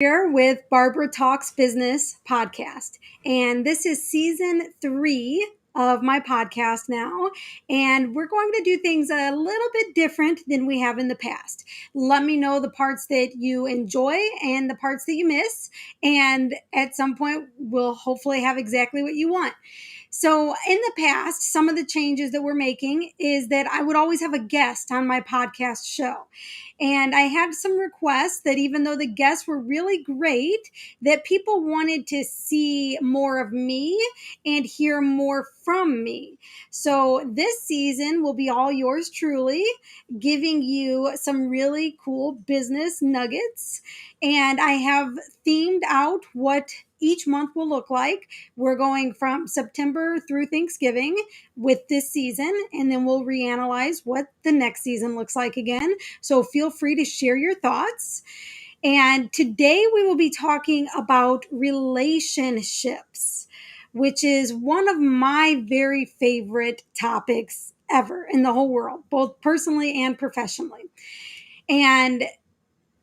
Here with Barbara Talks Business podcast. And this is season 3 of my podcast now. And we're going to do things a little bit different than we have in the past. Let me know the parts that you enjoy and the parts that you miss. And at some point, we'll hopefully have exactly what you want. So, in the past, some of the changes that we're making is that I would always have a guest on my podcast show. And I had some requests that even though the guests were really great, that people wanted to see more of me and hear more from me. So, this season will be all yours truly, giving you some really cool business nuggets. And I have themed out what each month will look like. We're going from September through Thanksgiving with this season, and then we'll reanalyze what the next season looks like again. So feel free to share your thoughts. And today we will be talking about relationships, which is one of my very favorite topics ever in the whole world, both personally and professionally. And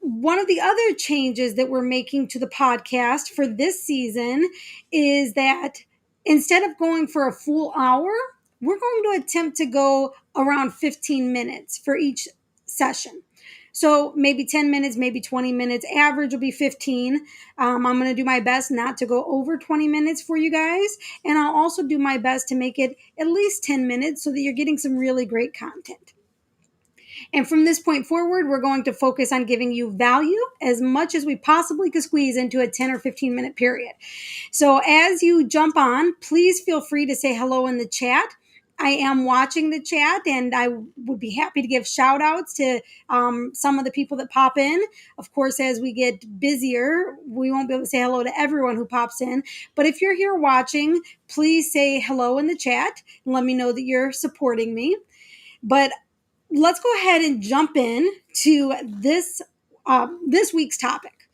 one of the other changes that we're making to the podcast for this season is that instead of going for a full hour, we're going to attempt to go around 15 minutes for each session. So maybe 10 minutes, maybe 20 minutes. Average will be 15. I'm going to do my best not to go over 20 minutes for you guys. And I'll also do my best to make it at least 10 minutes so that you're getting some really great content. And from this point forward, we're going to focus on giving you value as much as we possibly could squeeze into a 10 or 15 minute period. So as you jump on, please feel free to say hello in the chat. I am watching the chat and I would be happy to give shout outs to some of the people that pop in. Of course, as we get busier, we won't be able to say hello to everyone who pops in. But if you're here watching, please say hello in the chat and let me know that you're supporting me. But let's go ahead and jump in to this week's topic.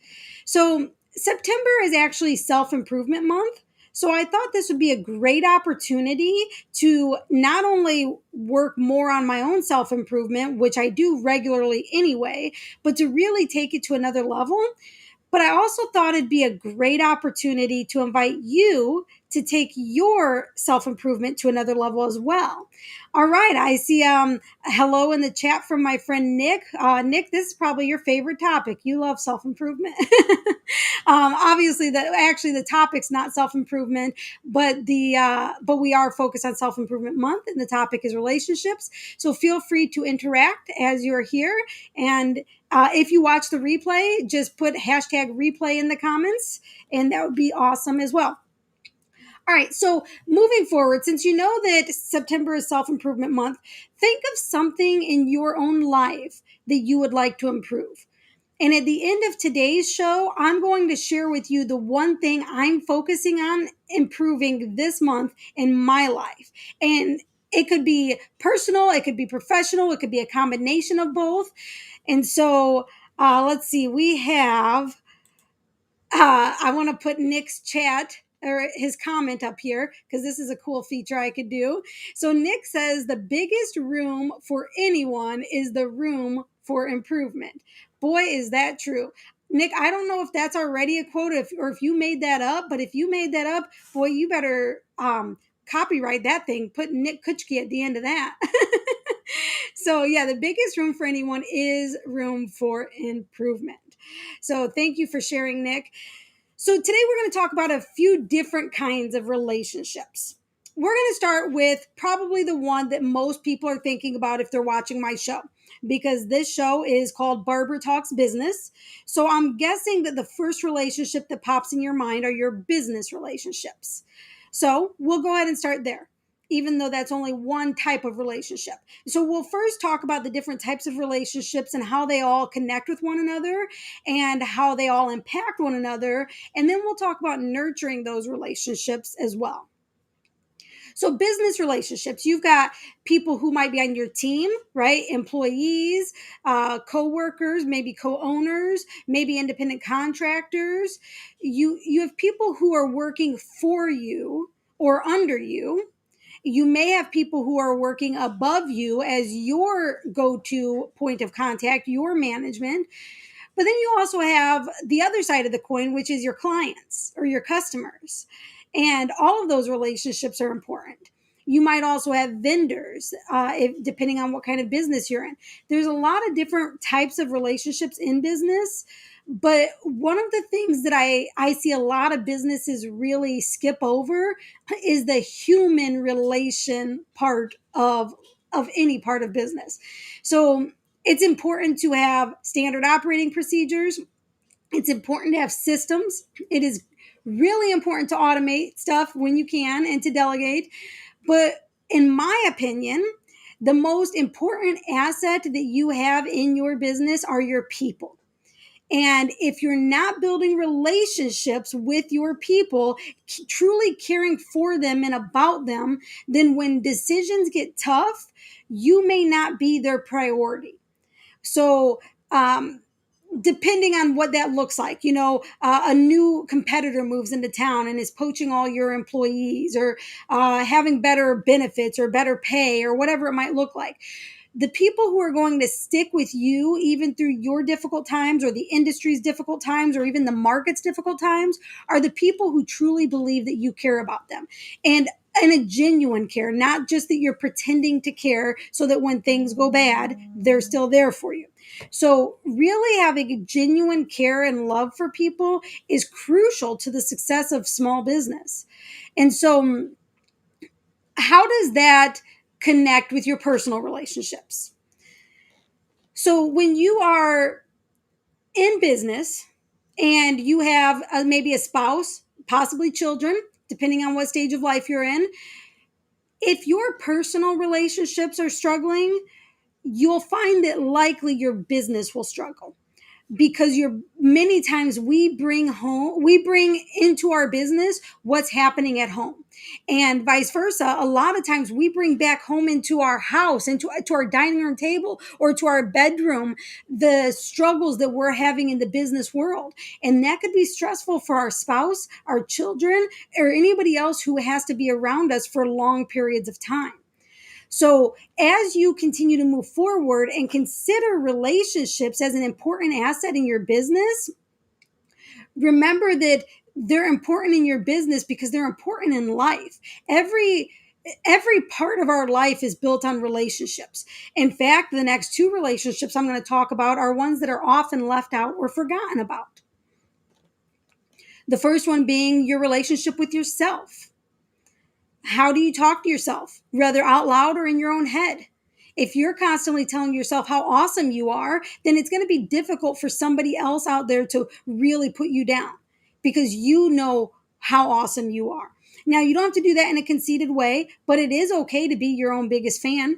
So September is actually self-improvement month. So I thought this would be a great opportunity to not only work more on my own self-improvement, which I do regularly anyway, but to really take it to another level. But I also thought it'd be a great opportunity to invite you to take your self-improvement to another level as well. All right, I see hello in the chat from my friend Nick. Nick, this is probably your favorite topic. You love self-improvement. Obviously, the topic's not self-improvement, but but we are focused on self-improvement month, and the topic is relationships. So feel free to interact as you're here. And if you watch the replay, just put hashtag replay in the comments, and that would be awesome as well. All right, so moving forward, since you know that September is self-improvement month, think of something in your own life that you would like to improve. And at the end of today's show, I'm going to share with you the one thing I'm focusing on improving this month in my life. And it could be personal, it could be professional, it could be a combination of both. And so let's see, we have I want to put Nick's chat or his comment up here because this is a cool feature I could do. So Nick says the biggest room for anyone is the room for improvement. Boy, is that true. Nick, I don't know if that's already a quote or if you made that up, but if you made that up, boy, you better copyright that thing. Put Nick Kutchke at the end of that. So yeah, the biggest room for anyone is room for improvement. So thank you for sharing, Nick. So today we're going to talk about a few different kinds of relationships. We're going to start with probably the one that most people are thinking about if they're watching my show, because this show is called Barbara Talks Business. So I'm guessing that the first relationship that pops in your mind are your business relationships. So we'll go ahead and start there, even though that's only one type of relationship. So we'll first talk about the different types of relationships and how they all connect with one another and how they all impact one another. And then we'll talk about nurturing those relationships as well. So business relationships, you've got people who might be on your team, right? Employees, co-workers, maybe co-owners, maybe independent contractors. You have people who are working for you or under you. You may have people who are working above you as your go-to point of contact, your management. But then you also have the other side of the coin, which is your clients or your customers. And all of those relationships are important. You might also have vendors, depending on what kind of business you're in. There's a lot of different types of relationships in business. But one of the things that I see a lot of businesses really skip over is the human relation part of any part of business. So it's important to have standard operating procedures. It's important to have systems. It is really important to automate stuff when you can and to delegate. But in my opinion, the most important asset that you have in your business are your people. And if you're not building relationships with your people, truly caring for them and about them, then when decisions get tough, you may not be their priority. So, depending on what that looks like, a new competitor moves into town and is poaching all your employees, or having better benefits or better pay or whatever it might look like. The people who are going to stick with you even through your difficult times or the industry's difficult times or even the market's difficult times are the people who truly believe that you care about them, and a genuine care, not just that you're pretending to care so that when things go bad, they're still there for you. So really having a genuine care and love for people is crucial to the success of small business. And so how does that connect with your personal relationships? So when you are in business and you have maybe a spouse, possibly children, depending on what stage of life you're in, if your personal relationships are struggling, you'll find that likely your business will struggle, because you're many times we bring into our business what's happening at home, and vice versa. A lot of times we bring back home into our house, to our dining room table or to our bedroom, the struggles that we're having in the business world. And that could be stressful for our spouse, our children, or anybody else who has to be around us for long periods of time. So, as you continue to move forward and consider relationships as an important asset in your business, remember that they're important in your business because they're important in life. Every part of our life is built on relationships. In fact, the next two relationships I'm going to talk about are ones that are often left out or forgotten about. The first one being your relationship with yourself. How do you talk to yourself, whether out loud or in your own head? If you're constantly telling yourself how awesome you are, then it's going to be difficult for somebody else out there to really put you down, because you know how awesome you are. Now, you don't have to do that in a conceited way, but it is okay to be your own biggest fan.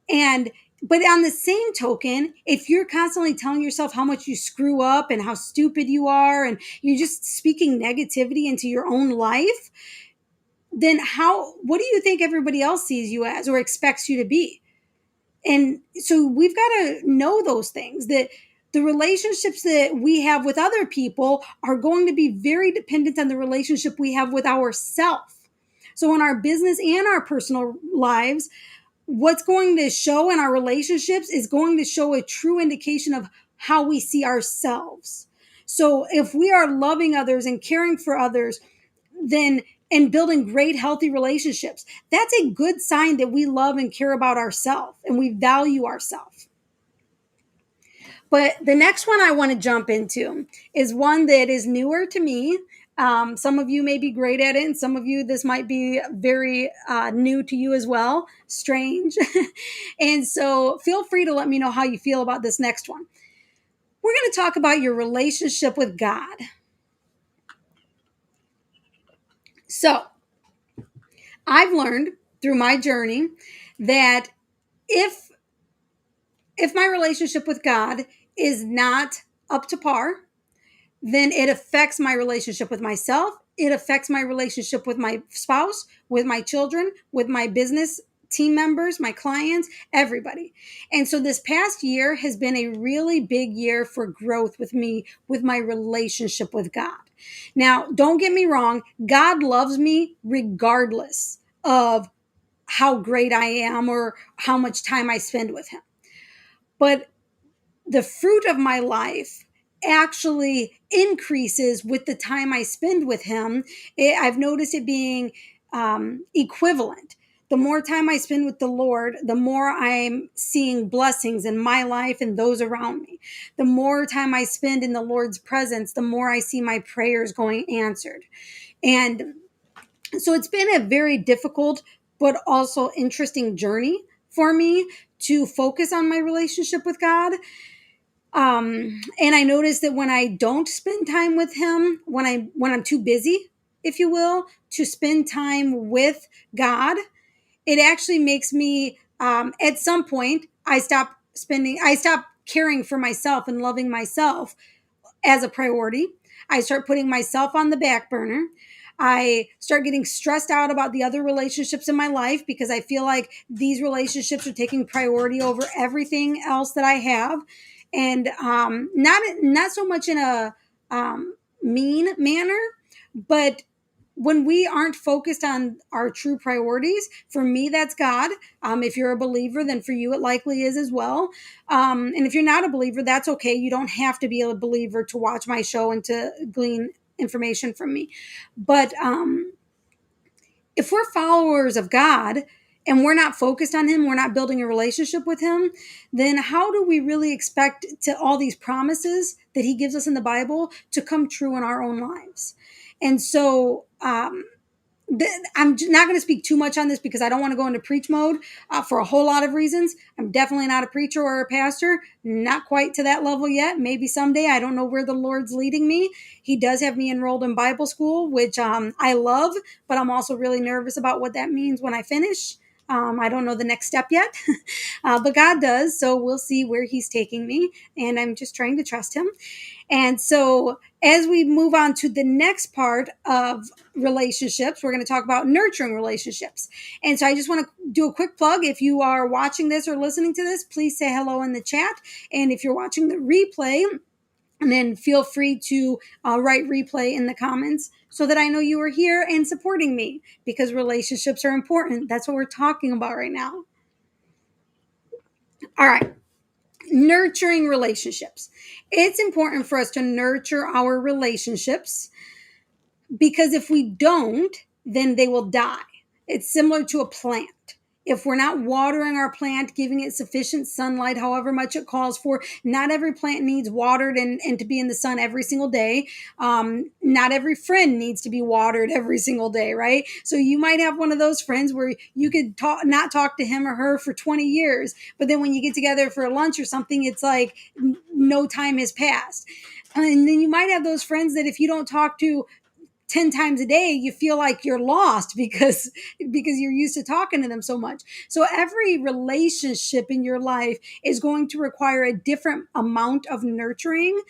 But on the same token, if you're constantly telling yourself how much you screw up and how stupid you are, and you're just speaking negativity into your own life, then what do you think everybody else sees you as or expects you to be? And so we've got to know those things, that the relationships that we have with other people are going to be very dependent on the relationship we have with ourselves. So in our business and our personal lives, what's going to show in our relationships is going to show a true indication of how we see ourselves. So if we are loving others and caring for others, then and building great healthy relationships, that's a good sign that we love and care about ourselves and we value ourselves. But the next one I want to jump into is one that is newer to me. Some of you may be great at it, and some of you, this might be very new to you as well. Strange. And so feel free to let me know how you feel about this next one. We're going to talk about your relationship with God. So I've learned through my journey that if my relationship with God is not up to par, then it affects my relationship with myself. It affects my relationship with my spouse, with my children, with my business team members, my clients, everybody. And so this past year has been a really big year for growth with me, with my relationship with God. Now, don't get me wrong, God loves me regardless of how great I am or how much time I spend with him. But the fruit of my life actually increases with the time I spend with him. I've noticed it being equivalent. The more time I spend with the Lord, the more I'm seeing blessings in my life and those around me. The more time I spend in the Lord's presence, the more I see my prayers going answered. And so it's been a very difficult but also interesting journey for me to focus on my relationship with God. And I noticed that when I don't spend time with him, when I'm too busy, if you will, to spend time with God, it actually makes me, at some point, I stop caring for myself and loving myself as a priority. I start putting myself on the back burner. I start getting stressed out about the other relationships in my life because I feel like these relationships are taking priority over everything else that I have, and not so much in a mean manner, but when we aren't focused on our true priorities, for me, that's God. If you're a believer, then for you, it likely is as well. And if you're not a believer, that's okay. You don't have to be a believer to watch my show and to glean information from me. But if we're followers of God and we're not focused on him, we're not building a relationship with him, then how do we really expect to all these promises that he gives us in the Bible to come true in our own lives? And so I'm not going to speak too much on this because I don't want to go into preach mode for a whole lot of reasons. I'm definitely not a preacher or a pastor, not quite to that level yet. Maybe someday. I don't know where the Lord's leading me. He does have me enrolled in Bible school, which I love, but I'm also really nervous about what that means when I finish. I don't know the next step yet, but God does. So we'll see where he's taking me. And I'm just trying to trust him. And so, as we move on to the next part of relationships, we're going to talk about nurturing relationships. And so, I just want to do a quick plug. If you are watching this or listening to this, please say hello in the chat. And if you're watching the replay, and then feel free to write replay in the comments so that I know you are here and supporting me, because relationships are important. That's what we're talking about right now. All right. Nurturing relationships. It's important for us to nurture our relationships because if we don't, then they will die. It's similar to a plant. If we're not watering our plant, giving it sufficient sunlight, however much it calls for, not every plant needs watered and to be in the sun every single day. Not every friend needs to be watered every single day, right? So you might have one of those friends where you could not talk to him or her for 20 years, but then when you get together for lunch or something, it's like no time has passed. And then you might have those friends that if you don't talk to 10 times a day, you feel like you're lost because you're used to talking to them so much. So every relationship in your life is going to require a different amount of nurturing,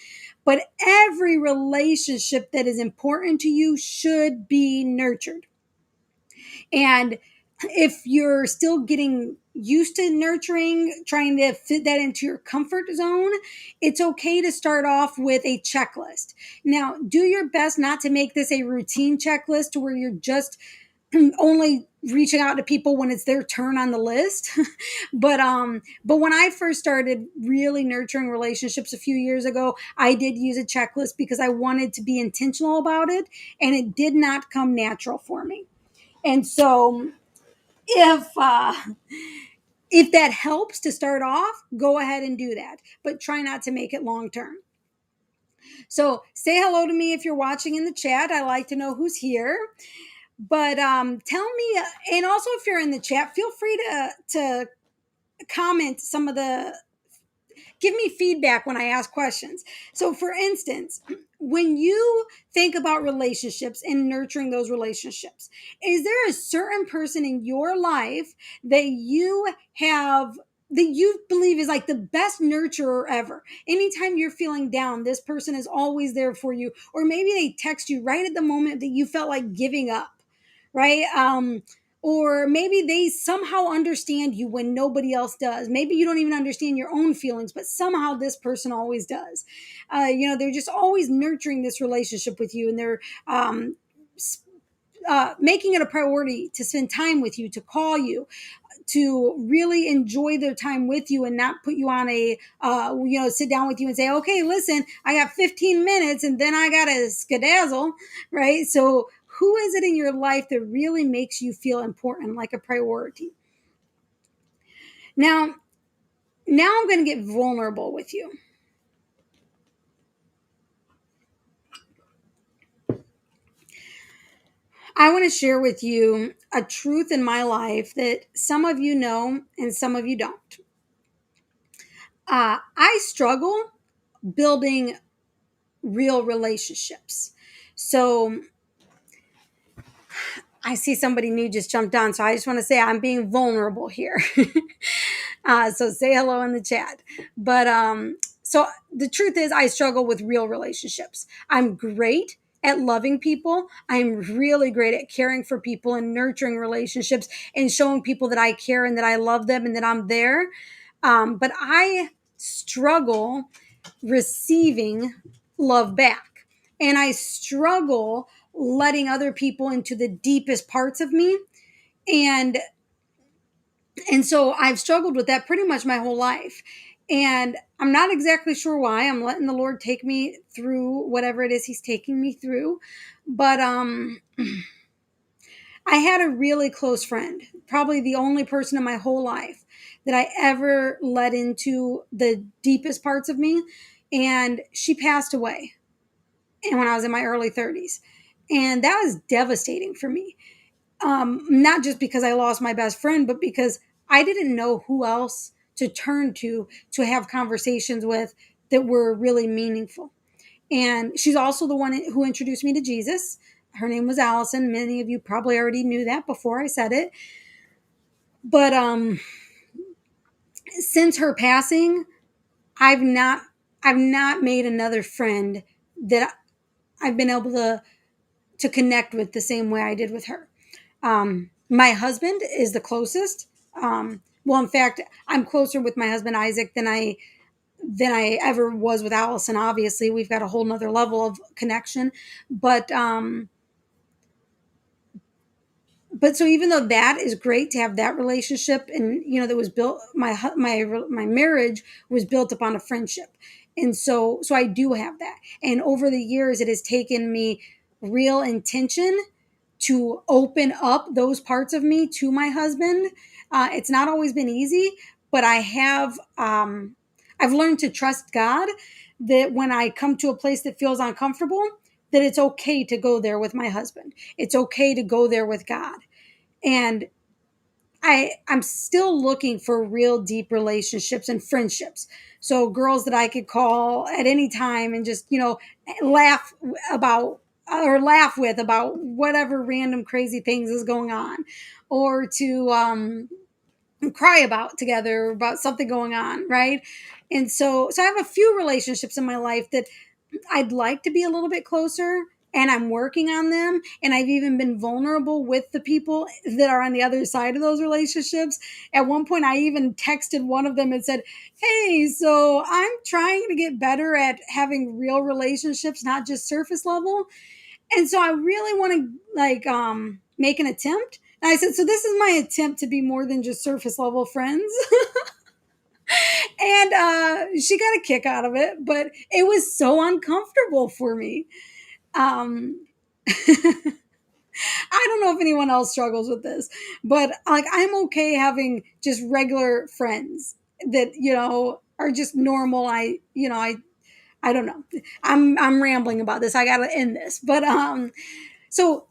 but every relationship that is important to you should be nurtured. And if you're still getting used to nurturing, trying to fit that into your comfort zone, it's okay to start off with a checklist. Now, do your best not to make this a routine checklist to where you're just only reaching out to people when it's their turn on the list. But when I first started really nurturing relationships a few years ago, I did use a checklist because I wanted to be intentional about it, and it did not come natural for me. And so if if that helps to start off, go ahead and do that, but try not to make it long term. So say hello to me if you're watching in the chat. I like to know who's here. But tell me, and also if you're in the chat, feel free to comment some of the, give me feedback when I ask questions. So, for instance, when you think about relationships and nurturing those relationships, is there a certain person in your life that you have, that you believe is like the best nurturer ever? Anytime you're feeling down, this person is always there for you. Or maybe they text you right at the moment that you felt like giving up, right? Or maybe they somehow understand you when nobody else does. Maybe you don't even understand your own feelings, but somehow this person always does. They're just always nurturing this relationship with you, and they're making it a priority to spend time with you, to call you, to really enjoy their time with you and not put you on a sit down with you and say, okay, listen, I got 15 minutes and then I gotta skedazzle, right? So who is it in your life that really makes you feel important, like a priority? Now, I'm going to get vulnerable with you. I want to share with you a truth in my life that some of you know and some of you don't. I struggle building real relationships. So I see somebody new just jumped on. So I just want to say I'm being vulnerable here. So say hello in the chat. But so the truth is, I struggle with real relationships. I'm great at loving people. I'm really great at caring for people and nurturing relationships and showing people that I care and that I love them and that I'm there. But I struggle receiving love back. And I struggle letting other people into the deepest parts of me. And so I've struggled with that pretty much my whole life. And I'm not exactly sure why. I'm letting the Lord take me through whatever it is he's taking me through. But I had a really close friend, probably the only person in my whole life that I ever let into the deepest parts of me. And she passed away. And when I was in my early 30s. And that was devastating for me. Not just because I lost my best friend, but because I didn't know who else to turn to have conversations with that were really meaningful. And she's also the one who introduced me to Jesus. Her name was Allison. Many of you probably already knew that before I said it. But since her passing, I've not made another friend that I've been able to connect with the same way I did with her. My husband is the closest. Well, in fact, I'm closer with my husband Isaac than I ever was with Allison. Obviously, we've got a whole nother level of connection. But so even though that is great to have that relationship, and that was built, my marriage was built upon a friendship, and so I do have that. And over the years, it has taken me real intention to open up those parts of me to my husband. It's not always been easy, but I have. I've learned to trust God, that when I come to a place that feels uncomfortable, that it's okay to go there with my husband. It's okay to go there with God. And I'm still looking for real deep relationships and friendships. So girls that I could call at any time and just, laugh about or laugh with about whatever random crazy things is going on, or to cry about together about something going on, right? And so I have a few relationships in my life that I'd like to be a little bit closer, and I'm working on them. And I've even been vulnerable with the people that are on the other side of those relationships. At one point, I even texted one of them and said, hey, so I'm trying to get better at having real relationships, not just surface level. And so I really want to make an attempt. And I said, so this is my attempt to be more than just surface level friends. And she got a kick out of it, but it was so uncomfortable for me. Um, I don't know if anyone else struggles with this, but I'm okay having just regular friends that are just normal. I don't know. I'm rambling about this. I got to end this, but so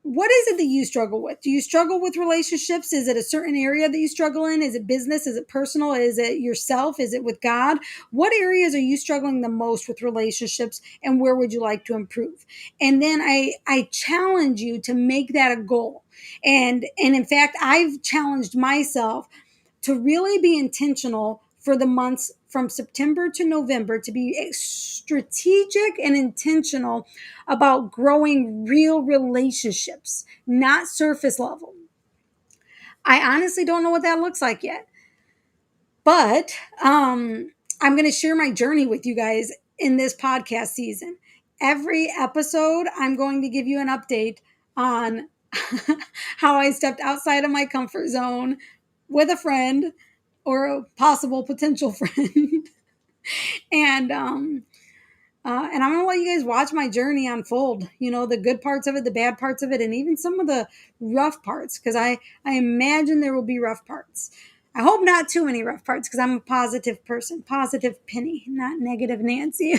what is it that you struggle with? Do you struggle with relationships? Is it a certain area that you struggle in? Is it business? Is it personal? Is it yourself? Is it with God? What areas are you struggling the most with relationships, and where would you like to improve? And then I challenge you to make that a goal. And in fact, I've challenged myself to really be intentional for the months from September to November, to be strategic and intentional about growing real relationships, not surface level. I honestly don't know what that looks like yet, but I'm going to share my journey with you guys in this podcast season. Every episode, I'm going to give you an update on how I stepped outside of my comfort zone, with a friend or a possible potential friend. and and I'm gonna let you guys watch my journey unfold. You know, the good parts of it, the bad parts of it, and even some of the rough parts. Because I imagine there will be rough parts. I hope not too many rough parts because I'm a positive person, positive Penny, not negative Nancy.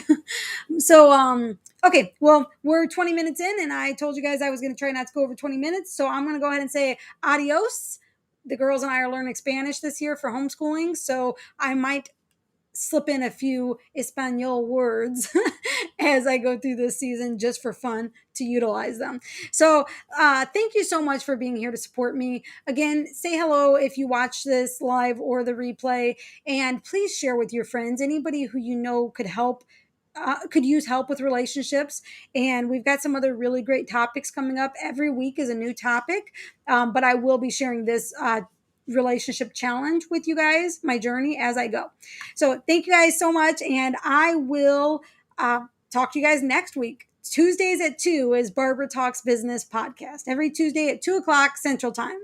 So okay, well, we're 20 minutes in, and I told you guys I was going to try not to go over 20 minutes. So I'm going to go ahead and say adios. The girls and I are learning Spanish this year for homeschooling, so I might slip in a few Espanol words as I go through this season just for fun to utilize them. So, thank you so much for being here to support me. Again, say hello if you watch this live or the replay, and please share with your friends, anybody who you know could help. Could use help with relationships, and we've got some other really great topics coming up. Every week is a new topic, but I will be sharing this relationship challenge with you guys, my journey as I go. So thank you guys so much, and I will talk to you guys next week. Tuesdays at 2 is Barbara Talks Business podcast. Every Tuesday at 2 o'clock Central Time.